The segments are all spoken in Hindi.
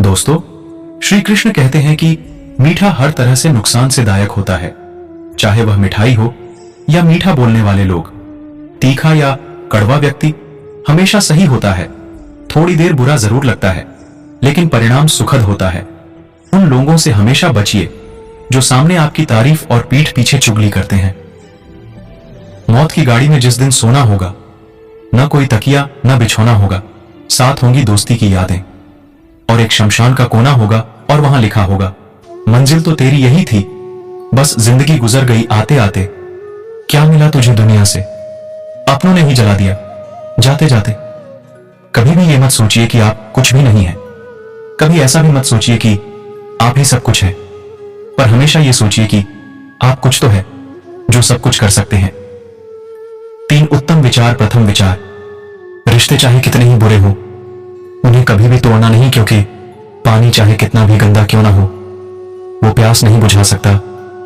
दोस्तों, श्री कृष्ण कहते हैं कि मीठा हर तरह से नुकसान से दायक होता है, चाहे वह मिठाई हो या मीठा बोलने वाले लोग। तीखा या कड़वा व्यक्ति हमेशा सही होता है। थोड़ी देर बुरा जरूर लगता है, लेकिन परिणाम सुखद होता है। उन लोगों से हमेशा बचिए जो सामने आपकी तारीफ और पीठ पीछे चुगली करते हैं। मौत की गाड़ी में जिस दिन सोना होगा, न कोई तकिया न बिछौना होगा, साथ होंगी दोस्ती की यादें, और एक शमशान का कोना होगा और वहां लिखा होगा, मंजिल तो तेरी यही थी, बस जिंदगी गुजर गई आते आते। क्या मिला तुझे दुनिया से, अपनों ने ही जला दिया जाते जाते। कभी भी ये मत सोचिए कि आप कुछ भी नहीं है। कभी ऐसा भी मत सोचिए कि आप ही सब कुछ है, पर हमेशा ये सोचिए कि आप कुछ तो है जो सब कुछ कर सकते हैं। 3 उत्तम विचार। प्रथम विचार, रिश्ते चाहे कितने ही बुरे हों, उन्हें कभी भी तोड़ना नहीं, क्योंकि पानी चाहे कितना भी गंदा क्यों ना हो, वो प्यास नहीं बुझा सकता,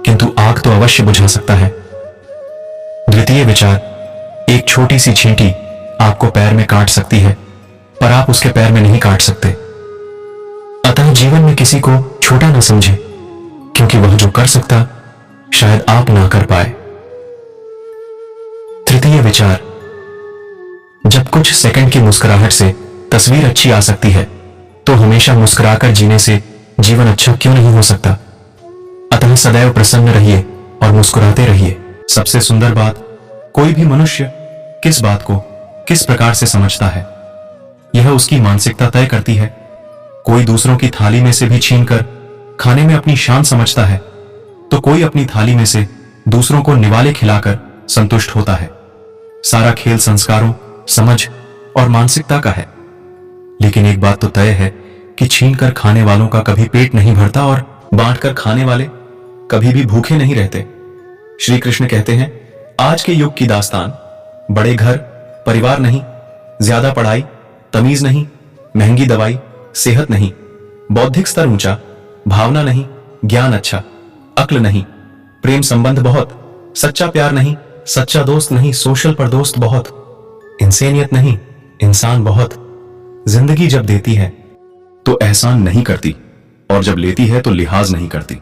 किंतु आग तो अवश्य बुझा सकता है। द्वितीय विचार, एक छोटी सी चींटी आपको पैर में काट सकती है, पर आप उसके पैर में नहीं काट सकते। अतः जीवन में किसी को छोटा न समझे, क्योंकि वह जो कर सकता शायद आप ना कर पाए। तृतीय विचार, जब कुछ सेकंड की मुस्कुराहट से तस्वीर अच्छी आ सकती है, तो हमेशा मुस्कुराकर जीने से जीवन अच्छा क्यों नहीं हो सकता। अतः सदैव प्रसन्न रहिए और मुस्कुराते रहिए। सबसे सुंदर बात, कोई भी मनुष्य किस बात को किस प्रकार से समझता है, यह उसकी मानसिकता तय करती है। कोई दूसरों की थाली में से भी छीनकर खाने में अपनी शान समझता है, तो कोई अपनी थाली में से दूसरों को निवाले खिलाकर संतुष्ट होता है। सारा खेल संस्कारों, समझ और मानसिकता का है। लेकिन एक बात तो तय है कि छीनकर खाने वालों का कभी पेट नहीं भरता और बांटकर खाने वाले कभी भी भूखे नहीं रहते। श्री कृष्ण कहते हैं, आज के युग की दास्तान बड़े घर परिवार नहीं, ज्यादा पढ़ाई तमीज नहीं, महंगी दवाई सेहत नहीं, बौद्धिक स्तर ऊंचा भावना नहीं, ज्ञान अच्छा अक्ल नहीं, प्रेम संबंध बहुत, सच्चा प्यार नहीं, सच्चा दोस्त नहीं, सोशल पर दोस्त बहुत, इंसानियत नहीं, इंसान बहुत। जिंदगी जब देती है तो एहसान नहीं करती, और जब लेती है तो लिहाज नहीं करती।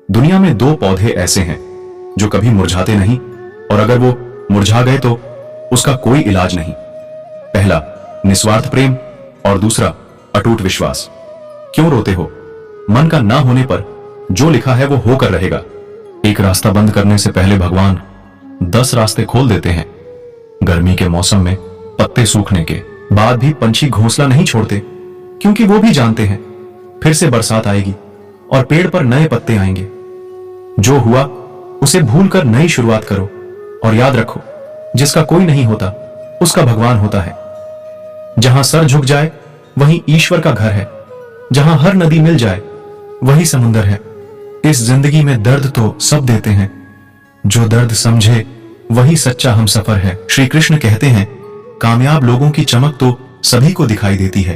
दुनिया में 2 पौधे ऐसे हैं जो कभी मुरझाते नहीं, और अगर वो मुरझा गए तो उसका कोई इलाज नहीं। पहला निस्वार्थ प्रेम और दूसरा अटूट विश्वास। क्यों रोते हो? मन का ना होने पर जो लिखा है वो होकर रहेगा। एक रास्ता बंद करने से पहले भगवान 10 रास्ते खोल देते हैं। गर्मी के मौसम में पत्ते सूखने के बाद भी पंछी घोंसला नहीं छोड़ते, क्योंकि वो भी जानते हैं फिर से बरसात आएगी और पेड़ पर नए पत्ते आएंगे। जो हुआ उसे भूलकर नई शुरुआत करो, और याद रखो, जिसका कोई नहीं होता उसका भगवान होता है। जहां सर झुक जाए वहीं ईश्वर का घर है, जहां हर नदी मिल जाए वही समुंदर है। इस जिंदगी में दर्द तो सब देते हैं, जो दर्द समझे वही सच्चा हमसफर है। श्री कृष्ण कहते हैं, कामयाब लोगों की चमक तो सभी को दिखाई देती है,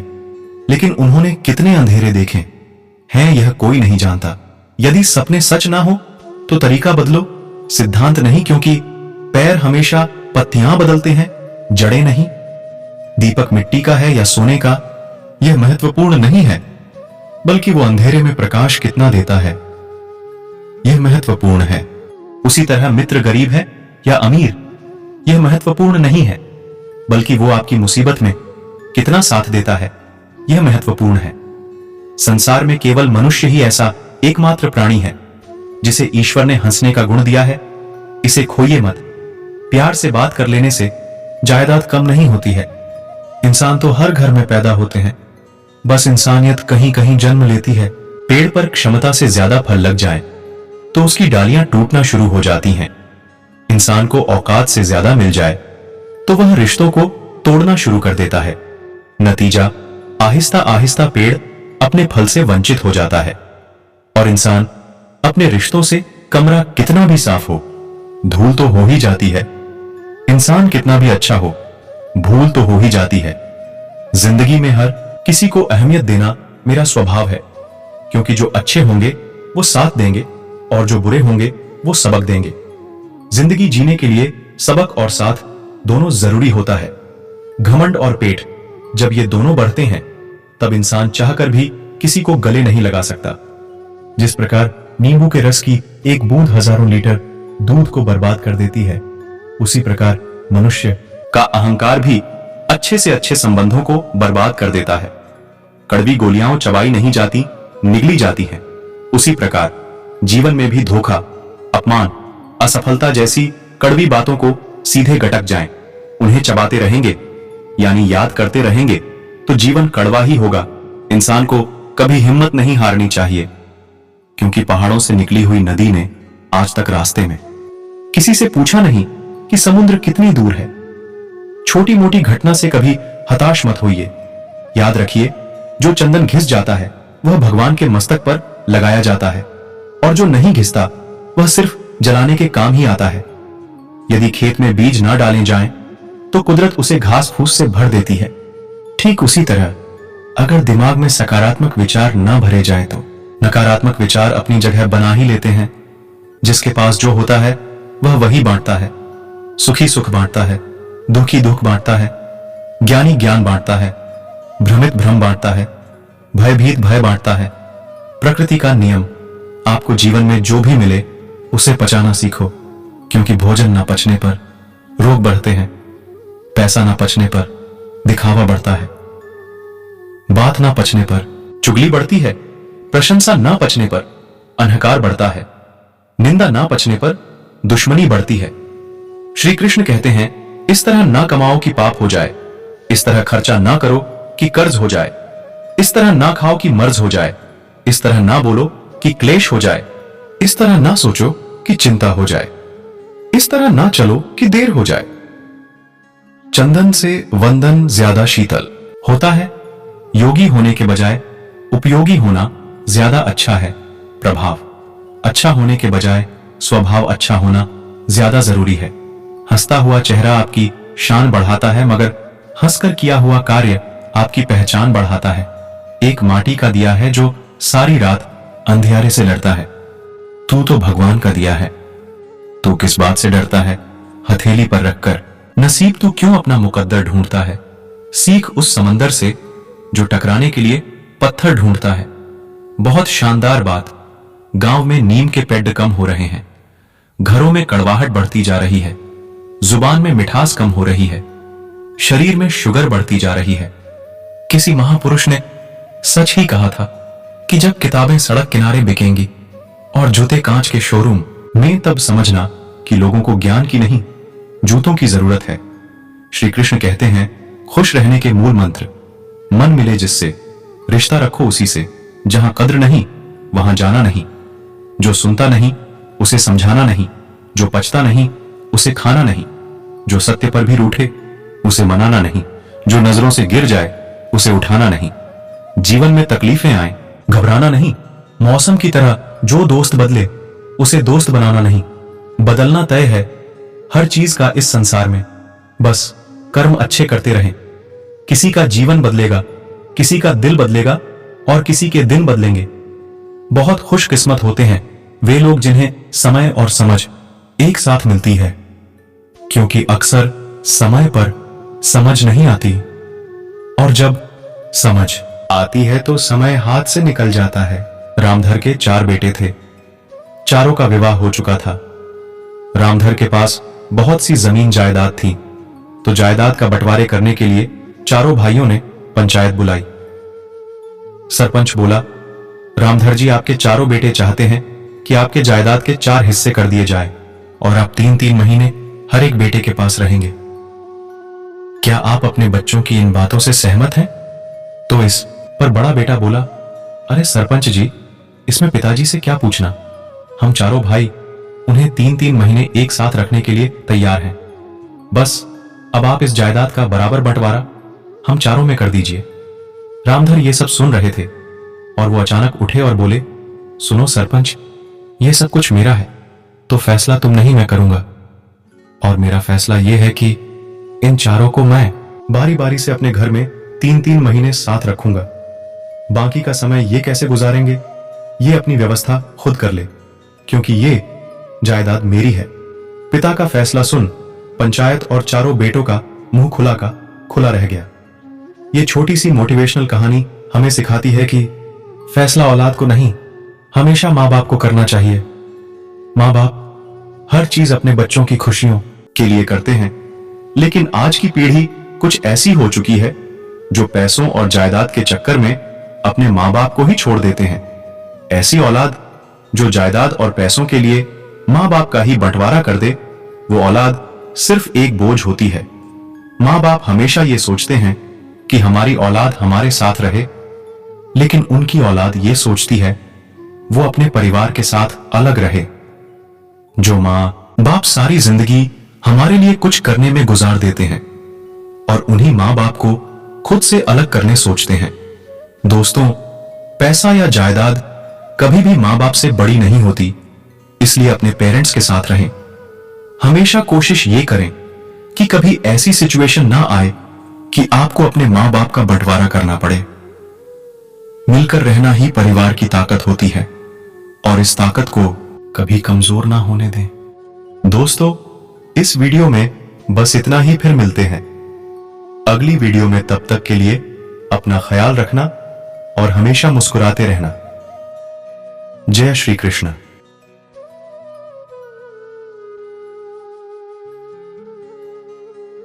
लेकिन उन्होंने कितने अंधेरे देखे हैं यह कोई नहीं जानता। यदि सपने सच ना हो तो तरीका बदलो, सिद्धांत नहीं, क्योंकि पैर हमेशा पत्तियां बदलते हैं, जड़ें नहीं। दीपक मिट्टी का है या सोने का, यह महत्वपूर्ण नहीं है, बल्कि वो अंधेरे में प्रकाश कितना देता है यह महत्वपूर्ण है। उसी तरह मित्र गरीब है या अमीर, यह महत्वपूर्ण नहीं है, बल्कि वो आपकी मुसीबत में कितना साथ देता है यह महत्वपूर्ण है। संसार में केवल मनुष्य ही ऐसा एकमात्र प्राणी है जिसे ईश्वर ने हंसने का गुण दिया है। इसे खोइए मत। प्यार से बात कर लेने से जायदाद कम नहीं होती है। इंसान तो हर घर में पैदा होते हैं, बस इंसानियत कहीं कहीं जन्म लेती है। पेड़ पर क्षमता से ज्यादा फल लग जाए तो उसकी डालियां टूटना शुरू हो जाती हैं। इंसान को औकात से ज्यादा मिल जाए तो वह रिश्तों को तोड़ना शुरू कर देता है। नतीजा, आहिस्ता आहिस्ता पेड़ अपने फल से वंचित हो जाता है, और इंसान अपने रिश्तों से कमरा कितना भी साफ हो, धूल तो हो ही जाती है। इंसान कितना भी अच्छा हो, भूल तो हो ही जाती है। जिंदगी में हर किसी को अहमियत देना मेरा स्वभाव है, क्योंकि जो अच्छे होंगे वो साथ देंगे, और जो बुरे होंगे वो सबक देंगे। जिंदगी जीने के लिए सबक और साथ दोनों जरूरी होता है। घमंड और पेट, जब ये दोनों बढ़ते हैं तब इंसान चाहकर भी किसी को गले नहीं लगा सकता। जिस प्रकार नींबू के रस की एक बूंद हजारों लीटर दूध को बर्बाद कर देती है, उसी प्रकार मनुष्य का अहंकार भी अच्छे से अच्छे संबंधों को बर्बाद कर देता है। कड़वी गोलियां चबाई नहीं जाती, निगली जाती हैं। उसी प्रकार जीवन में भी धोखा, अपमान, असफलता जैसी कड़वी बातों को सीधे गटक जाएं, उन्हें चबाते रहेंगे यानी याद करते रहेंगे तो जीवन कड़वा ही होगा। इंसान को कभी हिम्मत नहीं हारनी चाहिए, क्योंकि पहाड़ों से निकली हुई नदी ने आज तक रास्ते में किसी से पूछा नहीं कि समुद्र कितनी दूर है। छोटी मोटी घटना से कभी हताश मत होइए। याद रखिए, जो चंदन घिस जाता है वह भगवान के मस्तक पर लगाया जाता है, और जो नहीं घिसता वह सिर्फ जलाने के काम ही आता है। यदि खेत में बीज ना डाले जाएं, तो कुदरत उसे घास फूस से भर देती है। ठीक उसी तरह अगर दिमाग में सकारात्मक विचार ना भरे जाएं, तो नकारात्मक विचार अपनी जगह बना ही लेते हैं। जिसके पास जो होता है वह वही बांटता है। सुखी सुख बांटता है, दुखी दुख बांटता है, ज्ञानी ज्ञान बांटता है, भ्रमित भ्रम बांटता है, भयभीत भय बांटता है। प्रकृति का नियम, आपको जीवन में जो भी मिले उसे पचाना सीखो, क्योंकि भोजन ना पचने पर रोग बढ़ते हैं, पैसा ना पचने पर दिखावा बढ़ता है, बात ना पचने पर चुगली बढ़ती है, प्रशंसा ना पचने पर अहंकार बढ़ता है, निंदा ना पचने पर दुश्मनी बढ़ती है। श्री कृष्ण कहते हैं, इस तरह ना कमाओ कि पाप हो जाए, इस तरह खर्चा ना करो कि कर्ज हो जाए, इस तरह ना खाओ कि मर्ज हो जाए, इस तरह ना बोलो कि क्लेश हो जाए, इस तरह ना सोचो कि चिंता हो जाए, इस तरह ना चलो कि देर हो जाए। चंदन से वंदन ज्यादा शीतल होता है। योगी होने के बजाय उपयोगी होना ज्यादा अच्छा है। प्रभाव अच्छा होने के बजाय स्वभाव अच्छा होना ज्यादा जरूरी है। हंसता हुआ चेहरा आपकी शान बढ़ाता है, मगर हंसकर किया हुआ कार्य आपकी पहचान बढ़ाता है। एक माटी का दिया है जो सारी रात अंधियारे से लड़ता है। तू तो भगवान का दिया है, तू किस बात से डरता है? हथेली पर रखकर नसीब तू क्यों अपना मुकद्दर ढूंढता है? सीख उस समंदर से जो टकराने के लिए पत्थर ढूंढता है। बहुत शानदार बात, गांव में नीम के पेड़ कम हो रहे हैं, घरों में कड़वाहट बढ़ती जा रही है, जुबान में मिठास कम हो रही है, शरीर में शुगर बढ़ती जा रही है। किसी महापुरुष ने सच ही कहा था कि जब किताबें सड़क किनारे बिकेंगी और जूते कांच के शोरूम में, तब समझना कि लोगों को ज्ञान की नहीं जूतों की जरूरत है। श्री कृष्ण कहते हैं, खुश रहने के मूल मंत्र, मन मिले जिससे रिश्ता रखो उसी से, जहां कद्र नहीं वहां जाना नहीं, जो सुनता नहीं उसे समझाना नहीं, जो पचता नहीं उसे खाना नहीं, जो सत्य पर भी रूठे उसे मनाना नहीं, जो नजरों से गिर जाए उसे उठाना नहीं। जीवन में तकलीफें आए, घबराना नहीं, मौसम की तरह जो दोस्त बदले उसे दोस्त बनाना नहीं। बदलना तय है हर चीज का इस संसार में, बस कर्म अच्छे करते रहें। किसी का जीवन बदलेगा, किसी का दिल बदलेगा और किसी के दिन बदलेंगे। बहुत खुशकिस्मत होते हैं वे लोग जिन्हें समय और समझ एक साथ मिलती है, क्योंकि अक्सर समय पर समझ नहीं आती, और जब समझ आती है तो समय हाथ से निकल जाता है। रामधर के 4 बेटे थे, चारों का विवाह हो चुका था। रामधर के पास बहुत सी जमीन जायदाद थी, तो जायदाद का बंटवारे करने के लिए चारों भाइयों ने पंचायत बुलाई। सरपंच बोला, रामधर जी, आपके चारों बेटे चाहते हैं कि आपके जायदाद के 4 हिस्से कर दिए जाए और आप 3-3 महीने हर एक बेटे के पास रहेंगे। क्या आप अपने बच्चों की इन बातों से सहमत हैं? तो इस पर बड़ा बेटा बोला, अरे सरपंच जी, इसमें पिताजी से क्या पूछना, हम चारों भाई उन्हें 3-3 महीने एक साथ रखने के लिए तैयार हैं। बस अब आप इस जायदाद का बराबर बंटवारा हम चारों में कर दीजिए। रामधर ये सब सुन रहे थे और वो अचानक उठे और बोले, सुनो सरपंच, ये सब कुछ मेरा है, तो फैसला तुम नहीं मैं करूंगा, और मेरा फैसला यह है कि इन चारों को मैं बारी बारी से अपने घर में 3-3 महीने साथ रखूंगा। बाकी का समय ये कैसे गुजारेंगे, ये अपनी व्यवस्था खुद कर ले, क्योंकि ये जायदाद मेरी है। पिता का फैसला सुन पंचायत और चारों बेटों का मुंह खुला का खुला रह गया। ये छोटी सी मोटिवेशनल कहानी हमें सिखाती है कि फैसला औलाद को नहीं, हमेशा माँ बाप को करना चाहिए। माँ बाप हर चीज अपने बच्चों की खुशियों के लिए करते हैं, लेकिन आज की पीढ़ी कुछ ऐसी हो चुकी है जो पैसों और जायदाद के चक्कर में अपने माँ बाप को ही छोड़ देते हैं। ऐसी औलाद जो जायदाद और पैसों के लिए माँ बाप का ही बंटवारा कर दे, वो औलाद सिर्फ एक बोझ होती है। माँ बाप हमेशा ये सोचते हैं कि हमारी औलाद हमारे साथ रहे, लेकिन उनकी औलाद ये सोचती है वो अपने परिवार के साथ अलग रहे। जो माँ बाप सारी जिंदगी हमारे लिए कुछ करने में गुजार देते हैं और उन्हीं माँ बाप को खुद से अलग करने सोचते हैं। दोस्तों, पैसा या जायदाद कभी भी माँ बाप से बड़ी नहीं होती, इसलिए अपने पेरेंट्स के साथ रहें। हमेशा कोशिश ये करें कि कभी ऐसी सिचुएशन ना आए कि आपको अपने माँ बाप का बंटवारा करना पड़े। मिलकर रहना ही परिवार की ताकत होती है और इस ताकत को कभी कमजोर ना होने दें। दोस्तों, इस वीडियो में बस इतना ही, फिर मिलते हैं अगली वीडियो में। तब तक के लिए अपना ख्याल रखना और हमेशा मुस्कुराते रहना। जय श्री कृष्ण।